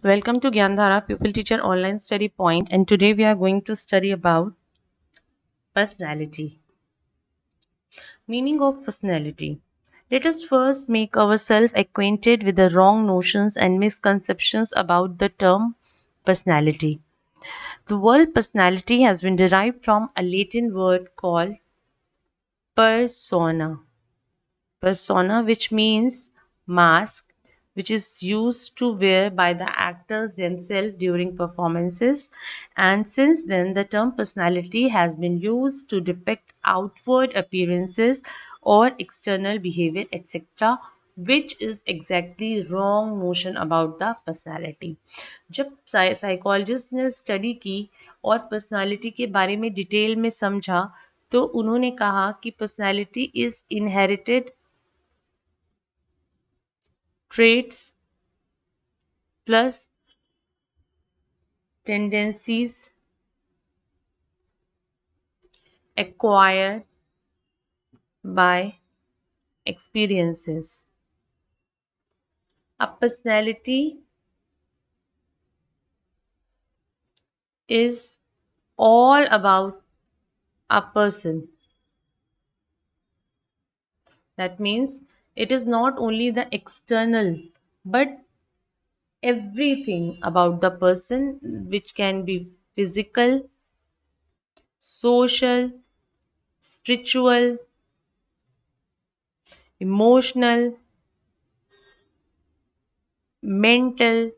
Welcome to Gyandhara Pupil Teacher Online Study Point, and today we are going to study about personality. Meaning of personality. Let us first make ourselves acquainted with the wrong notions and misconceptions about the term personality. The word personality has been derived from a Latin word called persona. Persona, which means mask, which is used to wear by the actors themselves during performances. And since then, the term personality has been used to depict outward appearances or external behavior, etc., which is exactly wrong notion about the personality. जब psychologist ने study की और personality के बारे में detail में समझा तो उन्होंने कहा कि personality is inherited traits plus tendencies acquired by experiences. A personality is all about a person. That means it is not only the external but everything about the person, which can be physical, social, spiritual, emotional, mental.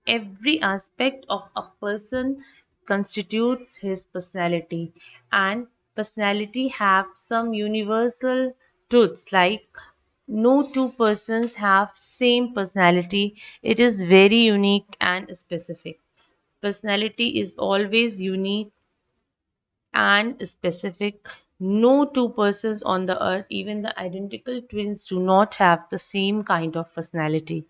Every aspect of a person constitutes his personality, and personality have some universal truths like no two persons have same personality. It is very unique and specific. Personality is always unique and specific. No two persons on the earth, even the identical twins, do not have the same kind of personality,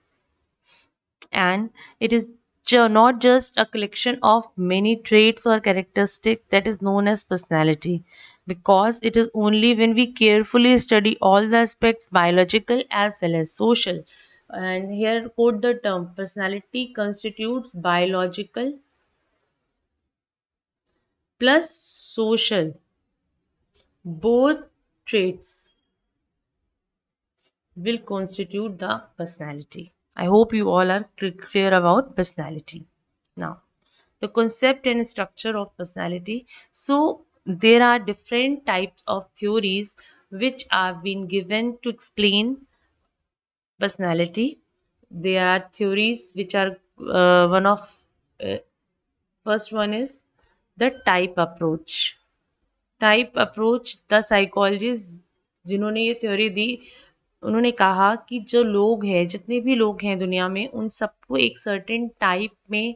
and it is not just a collection of many traits or characteristics that is known as personality, because it is only when we carefully study all the aspects, biological as well as social. And here quote the term: personality constitutes biological plus social, both traits will constitute the personality. I hope you all are clear about personality now. The concept and structure of personality. So, there are different types of theories which have been given to explain personality. There are theories which are one of first one is the type approach. Type approach the psychologist जिन्होंने ये theory दी, उन्होंने कहा कि जो लोग हैं, जितने भी लोग हैं दुनिया में, उन सबको एक सर्टेन टाइप में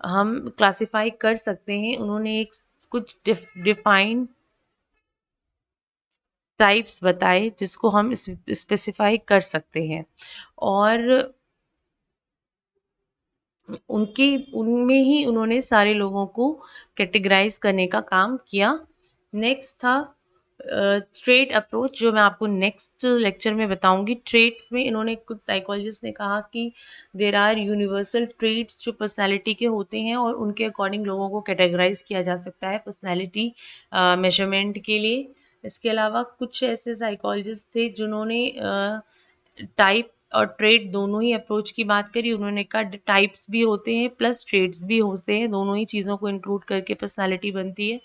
हम क्लासिफाई कर सकते हैं। उन्होंने एक कुछ डिफाइंड टाइप्स बताए जिसको हम स्पेसिफाई कर सकते हैं, और उनके उनमें ही उन्होंने सारे लोगों को कैटेगराइज करने का काम किया। नेक्स्ट था ट्रेट अप्रोच, जो मैं आपको नेक्स्ट लेक्चर में बताऊंगी। ट्रेट्स में इन्होंने, कुछ साइकोलॉजिस्ट ने कहा कि देर आर यूनिवर्सल ट्रेट्स जो पर्सनालिटी के होते हैं और उनके अकॉर्डिंग लोगों को कैटेगराइज किया जा सकता है पर्सनालिटी मेजरमेंट के लिए। इसके अलावा कुछ ऐसे साइकोलॉजिस्ट थे जिन्होंने टाइप और ट्रेड दोनों ही अप्रोच की बात करी। उन्होंने कहा टाइप्स भी होते हैं प्लस ट्रेड्स भी होते हैं, दोनों ही चीज़ों को इंक्लूड करके पर्सनालिटी बनती है।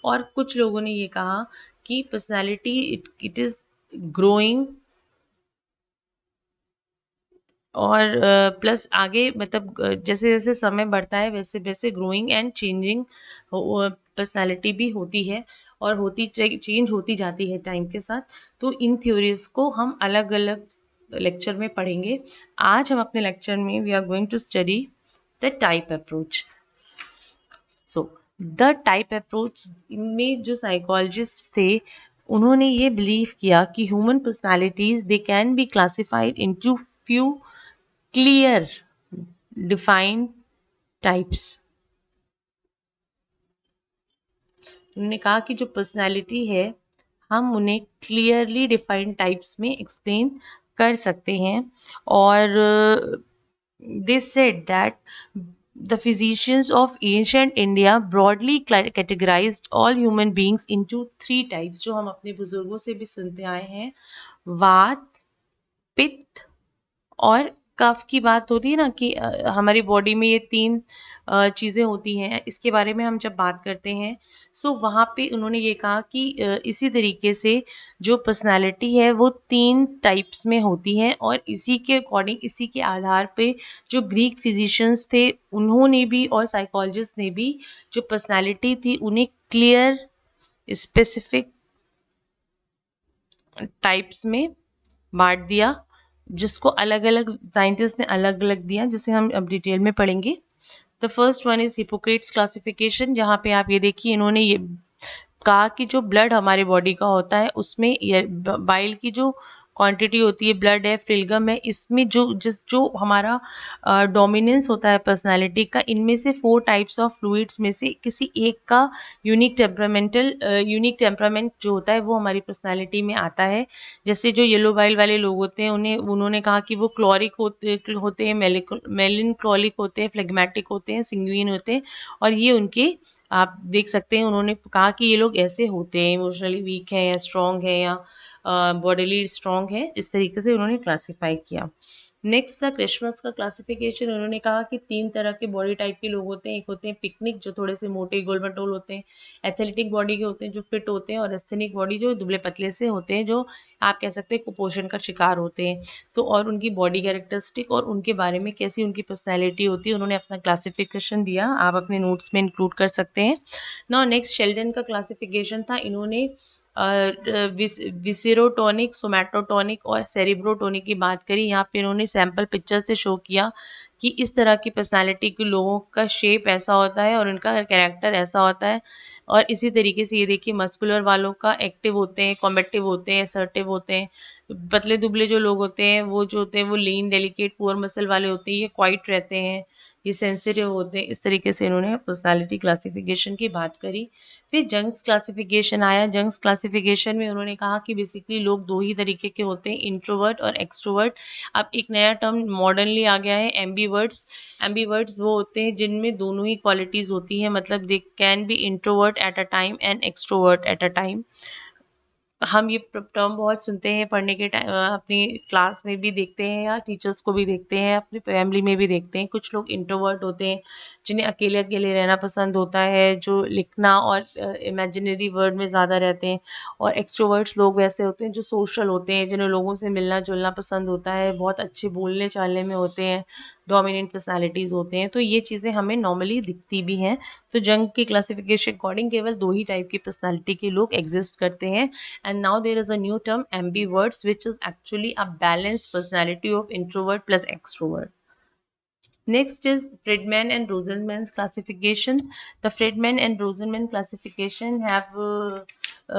और कुछ लोगों ने ये कहा कि पर्सनालिटी इट इज़ ग्रोइंग, और प्लस आगे मतलब जैसे जैसे समय बढ़ता है वैसे वैसे ग्रोइंग एंड चेंजिंग पर्सनालिटी भी होती है, और होती चेंज होती जाती है टाइम के साथ। तो इन थ्योरीज को हम अलग अलग लेक्चर में पढ़ेंगे। आज हम अपने लेक्चर में we are going to study the type approach. So the type approach में जो साइकोलॉजिस्ट थे, उन्होंने ये बिलीव किया कि human personalities they can be classified into few clear defined types। उन्होंने कहा कि जो पर्सनालिटी है हम उन्हें क्लियरली डिफाइंड टाइप्स में एक्सप्लेन कर सकते हैं, और they said that the physicians of ancient India broadly categorized all human beings into three types, जो हम अपने बुजुर्गों से भी सुनते आए हैं, वात, पित्त और कफ की बात होती है ना कि हमारी बॉडी में ये तीन चीज़ें होती हैं, इसके बारे में हम जब बात करते हैं, सो वहाँ पे उन्होंने ये कहा कि इसी तरीके से जो पर्सनालिटी है वो तीन टाइप्स में होती है, और इसी के अकॉर्डिंग, इसी के आधार पे जो ग्रीक फिजिशियंस थे उन्होंने भी और साइकोलॉजिस्ट ने भी जो पर्सनालिटी थी उन्हें क्लियर स्पेसिफिक टाइप्स में बांट दिया, जिसको अलग अलग साइंटिस्ट ने अलग अलग दिया, जिसे हम अब डिटेल में पढ़ेंगे। The first one is Hippocrates classification, जहाँ पे आप ये देखिए इन्होंने ये कहा कि जो ब्लड हमारे बॉडी का होता है उसमें बाइल की जो क्वांटिटी होती है, ब्लड है, फ्रिलगम है, इसमें जो हमारा डोमिनेंस होता है पर्सनालिटी का, इनमें से 4 टाइप्स ऑफ फ्लूइड्स में से किसी एक का यूनिक टेम्परामेंट जो होता है वो हमारी पर्सनालिटी में आता है। जैसे जो येलो बाइल वाले लोग होते हैं उन्होंने कहा कि वो क्लोरिक होते हैं, मेलिन क्लोरिक होते हैं, फ्लेगमेटिक होते हैं, सिंग्विन होते हैं, और ये उनके आप देख सकते हैं उन्होंने कहा कि ये लोग ऐसे होते हैं, इमोशनली वीक हैं या स्ट्रॉन्ग है या बॉडीली स्ट्रॉन्ग है, इस तरीके से उन्होंने क्लासीफाई किया। नेक्स्ट था क्रिसमस का क्लासिफिकेशन, उन्होंने कहा कि 3 तरह के बॉडी टाइप के लोग होते हैं, एक होते हैं पिकनिक जो थोड़े से मोटे गोल मटोल होते हैं, एथलेटिक बॉडी के होते हैं जो फिट होते हैं, और एस्थेनिक बॉडी जो दुबले पतले से होते हैं, जो आप कह सकते हैं कुपोषण का शिकार होते हैं। सो और उनकी बॉडी कैरेक्टरिस्टिक और उनके बारे में कैसी उनकी पर्सनैलिटी होती है उन्होंने अपना क्लासिफिकेशन दिया, आप अपने नोट्स में इंक्लूड कर सकते हैं। नाउ नेक्स्ट शेल्डन का क्लासिफिकेशन था, इन्होंने विसेरोटोनिक, सोमैटोटोनिक और सेरिब्रोटोनिक की बात करी। यहाँ पे इन्होंने सैम्पल पिक्चर से शो किया कि इस तरह की पर्सनालिटी के लोगों का शेप ऐसा होता है और उनका कैरेक्टर ऐसा होता है, और इसी तरीके से ये देखिए मस्कुलर वालों का एक्टिव होते हैं, कॉम्बेटिव होते हैं, असर्टिव होते हैं। पतले दुबले जो लोग होते हैं वो जो होते हैं वो लीन, डेलिकेट, पुअर मसल वाले होते हैं, ये क्वाइट रहते हैं, ये सेंसिटिव होते हैं। इस तरीके से इन्होंने पर्सनालिटी क्लासिफिकेशन की बात करी। फिर जंग्स क्लासिफिकेशन आया। जंग्स क्लासिफिकेशन में उन्होंने कहा कि बेसिकली लोग 2 ही तरीके के होते हैं, इंट्रोवर्ट और एक्सट्रोवर्ट। अब एक नया टर्म मॉडर्नली आ गया है, एम्बीवर्ट्स। एम्बीवर्ट्स वो होते हैं जिनमें दोनों ही क्वालिटीज़ होती हैं, मतलब दे can B introvert at a time and extrovert at a time. हम ये टर्म बहुत सुनते हैं पढ़ने के टाइम, अपनी क्लास में भी देखते हैं या टीचर्स को भी देखते हैं, अपनी फैमिली में भी देखते हैं। कुछ लोग इंट्रोवर्ट होते हैं जिन्हें अकेले अकेले रहना पसंद होता है, जो लिखना और इमेजिनरी वर्ल्ड में ज़्यादा रहते हैं। और एक्सट्रोवर्ट्स लोग वैसे होते हैं जो सोशल होते हैं, जिन्हें लोगों से मिलना जुलना पसंद होता है, बहुत अच्छे बोलने चालने में होते हैं, डोमिनेंट पर्सनालिटीज़ होते हैं। तो ये चीज़ें हमें नॉर्मली दिखती भी हैं। तो जंग की क्लासिफिकेशन अकॉर्डिंग केवल 2 ही टाइप की पर्सनालिटी के लोग एग्जिस्ट करते हैं। And now there is a new term ambiverts, which is actually a balanced personality of introvert plus extrovert. Next is Friedman and Rosenman's classification. The Friedman and Rosenman classification have uh,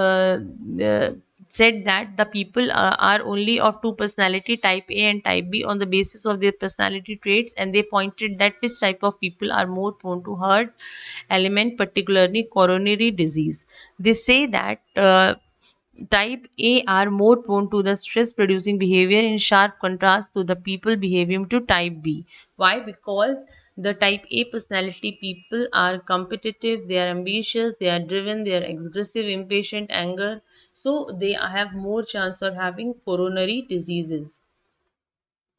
uh, said that the people are only of two personality, type A and type B, on the basis of their personality traits, and they pointed that which type of people are more prone to herd element, particularly coronary disease. They say that type A are more prone to the stress producing behavior, in sharp contrast to the people behaving to type B. Why? Because the type A personality people are competitive, they are ambitious, they are driven, they are aggressive, impatient, anger. So they have more chance of having coronary diseases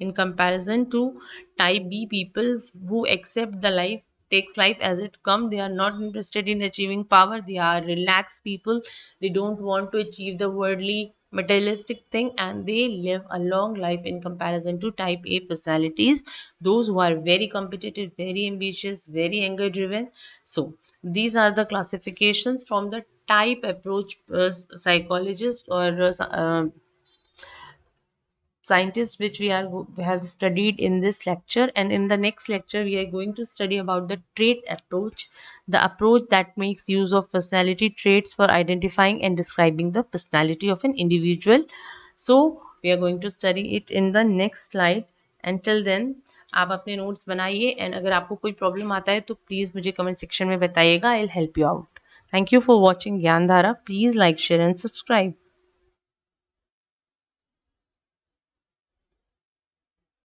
in comparison to type B people who accept the life takes life as it come. They are not interested in achieving power, they are relaxed people, they don't want to achieve the worldly materialistic thing, and they live a long life in comparison to type A personalities, those who are very competitive, very ambitious, very anger driven. So these are the classifications from the type approach psychologist or scientists which we have studied in this lecture. And in the next lecture we are going to study about the trait approach, the approach that makes use of personality traits for identifying and describing the personality of an individual. So we are going to study it in the next slide. Until then आप अपने notes बनाइए, and अगर आपको कोई problem आता है तो please मुझे कमेंट सेक्शन में बताइएगा, I will help you out. Thank you for watching Gyandhara. Please like, share and subscribe.